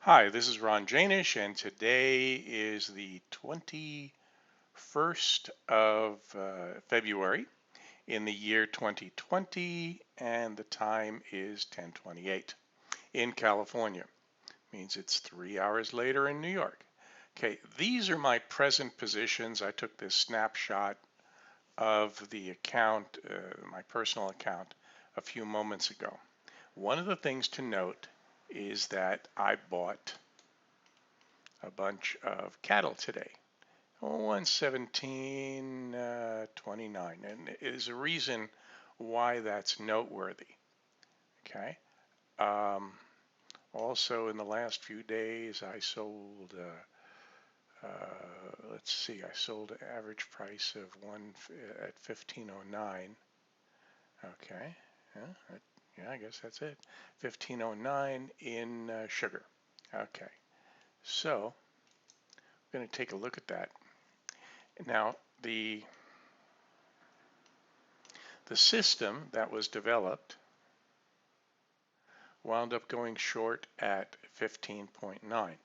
Hi, this is Ron Janish, and today is the 21st of February in the year 2020, and the time is 10:28 in California. Means it's 3 hours later in New York. Okay, these are my present positions. I took this snapshot of the account, my personal account, a few moments ago. One of the things to note is that I bought a bunch of cattle today. 117.29, and there's a reason why that's noteworthy. Okay. Um, Also, in the last few days, I sold. Let's see, I sold an average price of one at 1509. Okay. Yeah, I guess that's it. 1509 in sugar. Okay. So, I'm going to take a look at that. Now, the system that was developed wound up going short at 15.9.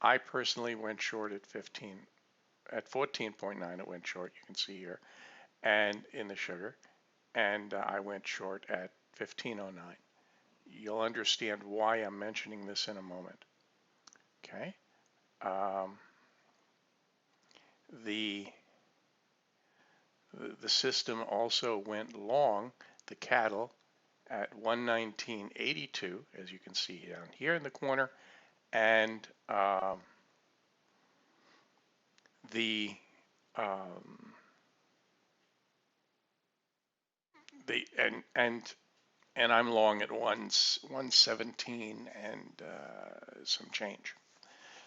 I personally went short at 14.9 it went short, you can see here, and in the sugar, and I went short at 1509. You'll understand why I'm mentioning this in a moment. Okay. Um, the the system also went long the cattle at 119.82, as you can see down here in the corner, and the um, and I'm long at 117 and some change.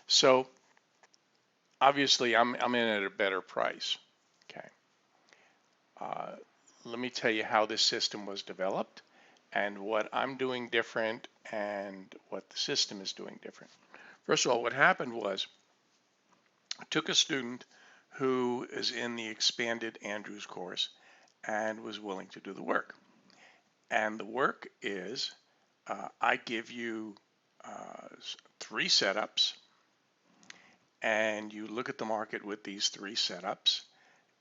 So obviously I'm in at a better price. Okay. Uh, Let me tell you how this system was developed and what I'm doing different and what the system is doing different. First of all, what happened was I took a student who is in the expanded Andrews course and was willing to do the work. And the work is I give you uh, three setups, and you look at the market with these three setups,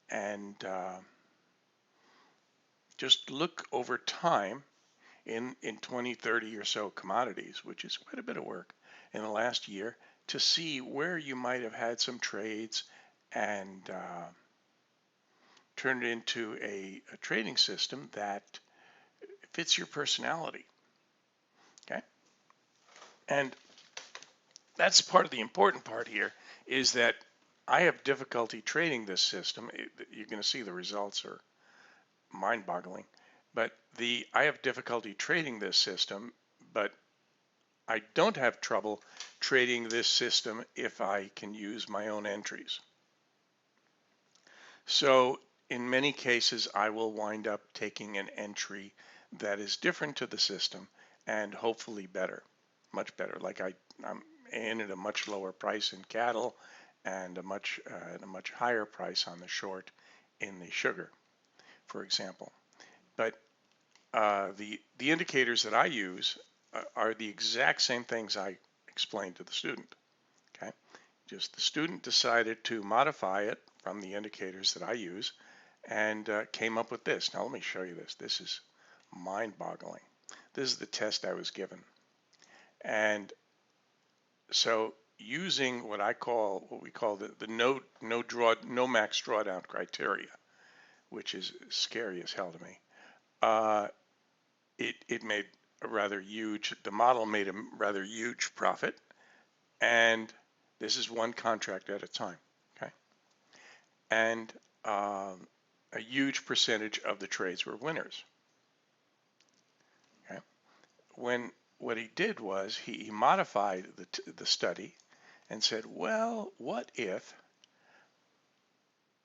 and just look over time in 20, 30 or so commodities, which is quite a bit of work in the last year, to see where you might have had some trades and turn it into a trading system that fits your personality. Okay. And that's part of the important part here is that I have difficulty trading this system. You're going to see the results are mind-boggling. But I have difficulty trading this system, but I don't have trouble trading this system if I can use my own entries. So in many cases, I will wind up taking an entry that is different to the system and hopefully better, much better. Like I'm in at a much lower price in cattle and a much higher price on the short in the sugar, for example. But the indicators that I use are the exact same things I explained to the student. Okay, just the student decided to modify it from the indicators that I use and came up with this. Now let me show you this. This is mind-boggling. This is the test I was given, and so using what we call the no max drawdown criteria, which is scary as hell to me. Uh, it made a rather huge. The model made a rather huge profit, and this is one contract at a time. Okay, and a huge percentage of the trades were winners. Okay, what he did was he modified the study and said, well, what if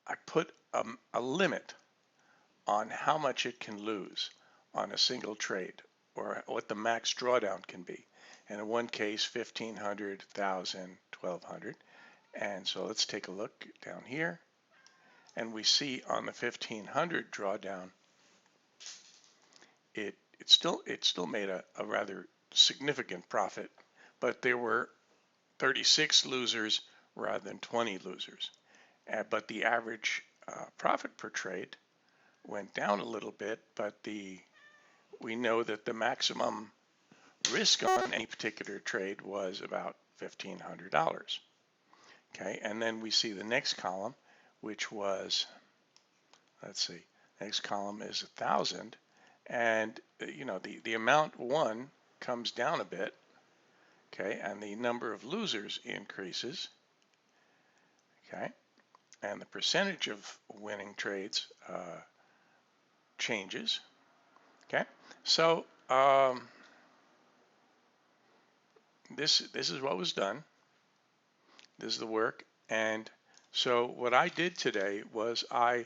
I put a limit on how much it can lose on a single trade, or what the max drawdown can be. And in one case, 1,500, 1,000, 1,200. And so let's take a look down here. And we see on the 1,500 drawdown, it still made a rather significant profit, but there were 36 losers rather than 20 losers. But the average profit per trade went down a little bit, but we know that the maximum risk on any particular trade was about $1,500. Okay, and then we see the next column, which was, let's see, next column is 1,000, and the amount won comes down a bit. Okay, and the number of losers increases. Okay, and the percentage of winning trades changes. Okay, so this is what was done. This is the work. And so what I did today was I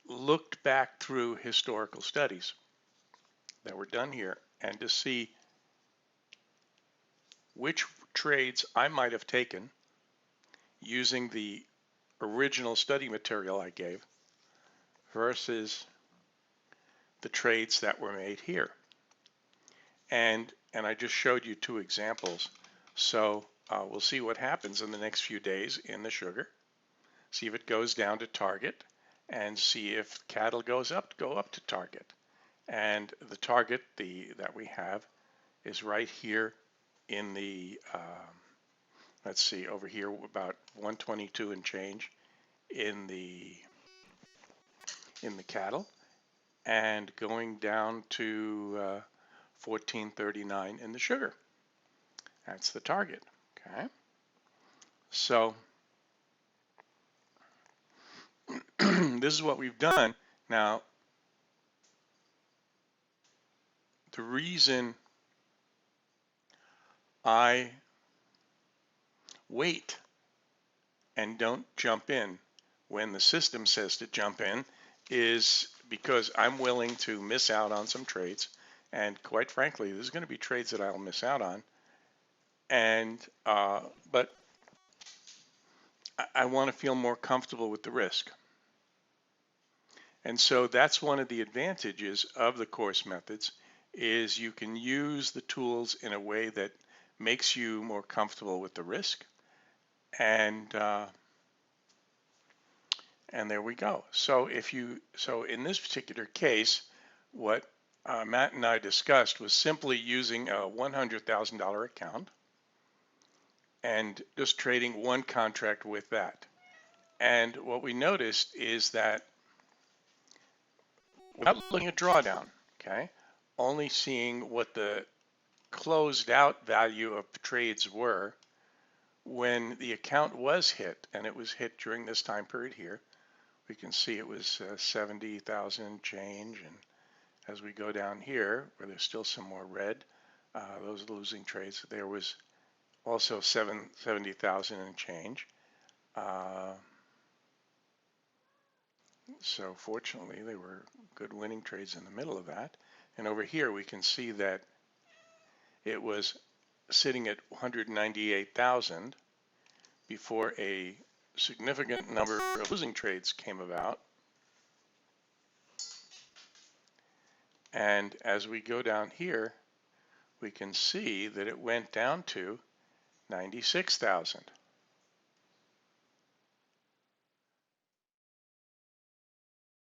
looked back through historical studies that were done here and to see which trades I might have taken using the original study material I gave versus the trades that were made here. And I just showed you two examples. So we'll see what happens in the next few days in the sugar, see if it goes down to target, and see if cattle go up to target. And the target that we have is right here in the, let's see, over here about 122 and change in the cattle, and going down to 1439 in the sugar. That's the target. Okay. So this is what we've done. Now, the reason I wait and don't jump in when the system says to jump in is because I'm willing to miss out on some trades. And quite frankly, there's going to be trades that I'll miss out on. And but I want to feel more comfortable with the risk. And so that's one of the advantages of the course methods is you can use the tools in a way that makes you more comfortable with the risk. And there we go. So in this particular case, what Matt and I discussed was simply using a $100,000 account and just trading one contract with that. And what we noticed is that without looking at drawdown, okay, only seeing what the closed out value of trades were when the account was hit, and it was hit during this time period here. We can see it was 70,000 change, and as we go down here, where there's still some more red, those losing trades, there was also 70,000 and change. So fortunately, they were good winning trades in the middle of that. And over here, we can see that it was sitting at 198,000 before a significant number of losing trades came about. And as we go down here, we can see that it went down to 96,000.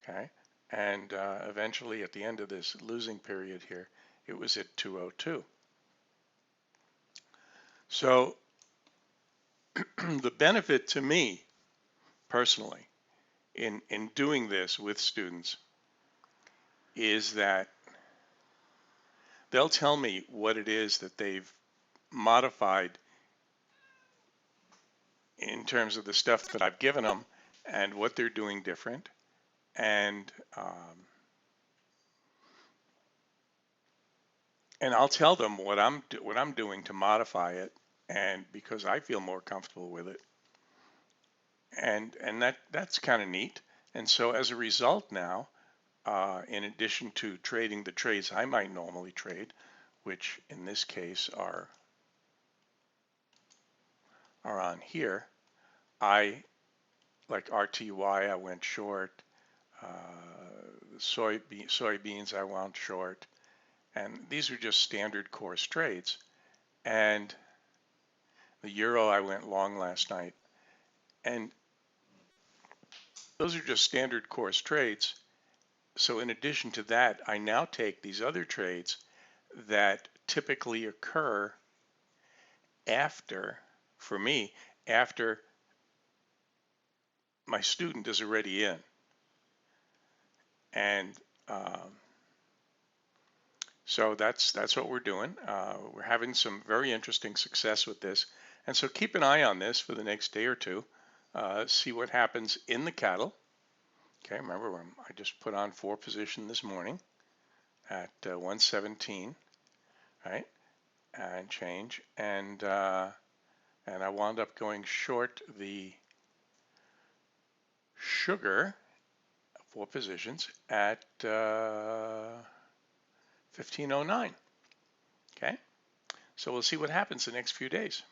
Okay, and eventually at the end of this losing period here, it was at 202. So the benefit to me personally in doing this with students is that they'll tell me what it is that they've modified in terms of the stuff that I've given them and what they're doing different. And I'll tell them what I'm doing to modify it, and because I feel more comfortable with it, and that's kind of neat. And so as a result now, in addition to trading the trades I might normally trade, which in this case are on here, I like RTY I went short, soybeans I went short, and these are just standard course trades. And the euro, I went long last night. And those are just standard course trades. So in addition to that, I now take these other trades that typically occur after, for me, after my student is already in. And so that's what we're doing. We're having some very interesting success with this. And so keep an eye on this for the next day or two. See what happens in the cattle. Okay, remember I just put on 4 position this morning at 117, right? And change. And I wound up going short the sugar, 4 positions at 1509. Okay, so we'll see what happens the next few days.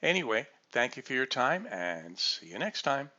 Anyway, thank you for your time and see you next time.